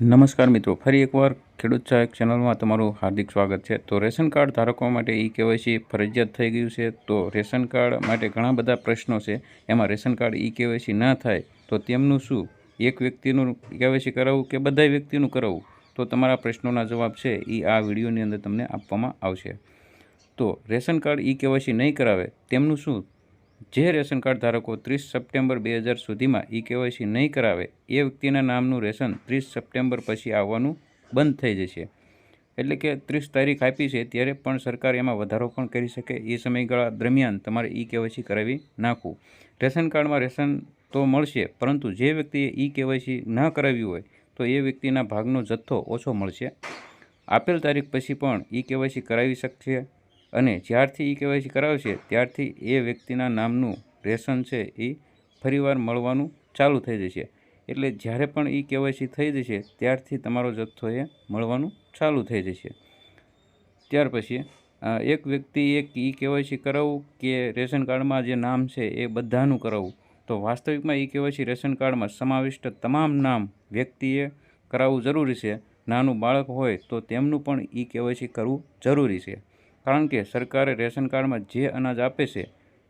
નમસ્કાર મિત્રો, ફરી એકવાર ખેડૂત સહાયક ચેનલમાં તમારું હાર્દિક સ્વાગત છે। તો રેશન કાર્ડ ધારકો માટે કેવાયસી ફરજિયાત થઈ ગયું છે। તો રેશન કાર્ડ માટે ઘણા બધા પ્રશ્નો છે। એમાં રેશન કાર્ડ કેવાયસી ના થાય તો તેમનું શું, એક વ્યક્તિનું કેવાયસી કરાવવું કે બધા વ્યક્તિનું કરાવવું, તો તમારા પ્રશ્નોના જવાબ છે એ આ વિડીયોની અંદર તમને આપવામાં આવશે। તો રેશન કાર્ડ કેવાયસી નહીં કરાવે તેમનું શું, જે રેશન કાર્ડ ધારકો 30 સપ્ટેમ્બર 2000 સુધીમાં કેવાયસી નહીં કરાવે એ વ્યક્તિના નામનું રેશન 30 સપ્ટેમ્બર પછી આવવાનું બંધ થઈ જશે। એટલે કે 30 તારીખ આપી છે ત્યારે પણ સરકાર એમાં વધારો પણ કરી શકે। એ સમયગાળા દરમિયાન તમારે કેવાયસી કરાવી નાખવું। રેશન કાર્ડમાં રેશન તો મળશે, પરંતુ જે વ્યક્તિએ કેવાયસી ન કરાવ્યું હોય તો એ વ્યક્તિના ભાગનો જથ્થો ઓછો મળશે। આપેલ તારીખ પછી પણ કેવાયસી કરાવી શકશે અને જ્યારથી કેવાયસી કરાવશે ત્યારથી એ વ્યક્તિના નામનું રેશન છે એ ફરીવાર મળવાનું ચાલુ થઈ જશે। એટલે જ્યારે પણ કેવાયસી થઈ જશે ત્યારથી તમારો જથ્થો એ મળવાનું ચાલુ થઈ જશે। ત્યાર પછી એક વ્યક્તિએ કેવાયસી કરાવવું કે રેશન કાર્ડમાં જે નામ છે એ બધાનું કરાવવું, તો વાસ્તવિકમાં કેવાયસી રેશન કાર્ડમાં સમાવિષ્ટ તમામ નામ વ્યક્તિએ કરાવવું જરૂરી છે। નાનું બાળક હોય તો તેમનું પણ કેવાયસી કરવું જરૂરી છે, કારણ કે સરકારે રેશન કાર્ડમાં જે અનાજ આપે છે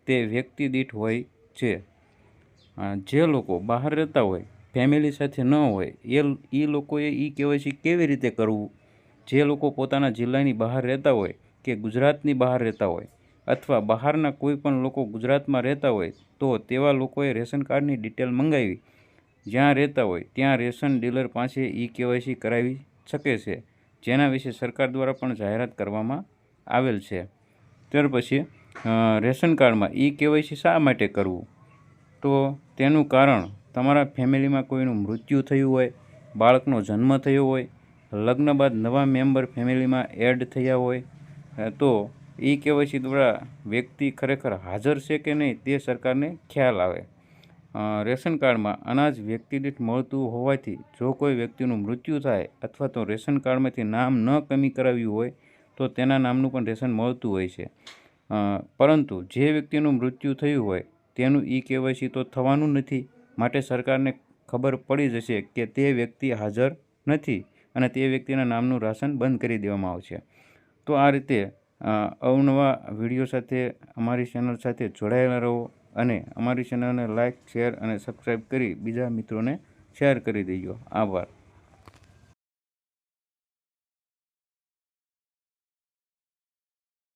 તે વ્યક્તિ દીઠ હોય છે। જે લોકો બહાર રહેતા હોય, ફેમિલી સાથે ન હોય, એ લોકોએ કેવાયસી કેવી રીતે કરવું? જે લોકો પોતાના જિલ્લાની બહાર રહેતા હોય કે ગુજરાતની બહાર રહેતા હોય અથવા બહારના કોઈ પણ લોકો ગુજરાતમાં રહેતા હોય તો તેવા લોકોએ રેશન કાર્ડની ડિટેલ મંગાવી જ્યાં રહેતા હોય ત્યાં રેશન ડીલર પાસે કેવાયસી કરાવી શકે છે, જેના વિશે સરકાર દ્વારા પણ જાહેરાત કરવામાં આવેલ છે। ત્યાર પછી રેશન કાર્ડમાં કેવાયસી શા માટે કરવું, તો તેનું કારણ તમારા ફેમિલીમાં કોઈનું મૃત્યુ થયું હોય, બાળકનો જન્મ થયો હોય, લગ્ન બાદ નવા મેમ્બર ફેમિલીમાં એડ થયા હોય, તો કેવાયસી દ્વારા વ્યક્તિ ખરેખર હાજર છે કે નહીં તે સરકારને ખ્યાલ આવે। રેશન કાર્ડમાં અનાજ વ્યક્તિ દીઠ મળતું હોવાથી જો કોઈ વ્યક્તિનું મૃત્યુ થાય અથવા તો રેશન કાર્ડમાંથી નામ ન કમી કરાવ્યું હોય તો તેના નામનું પણ રેશન મળતું હોય છે। પરંતુ જે વ્યક્તિનું મૃત્યુ થયું હોય તેનું કેવાયસી તો થવાનું નથી, માટે સરકારને ખબર પડી જશે કે તે વ્યક્તિ હાજર નથી અને તે વ્યક્તિના નામનું રાશન બંધ કરી દેવામાં આવશે। તો આ રીતે અવનવા વિડીયો સાથે અમારી ચેનલ સાથે જોડાયેલા રહો અને અમારી ચેનલને લાઇક, શેર અને સબસ્ક્રાઈબ કરી બીજા મિત્રોને શેર કરી દેજો। આભાર।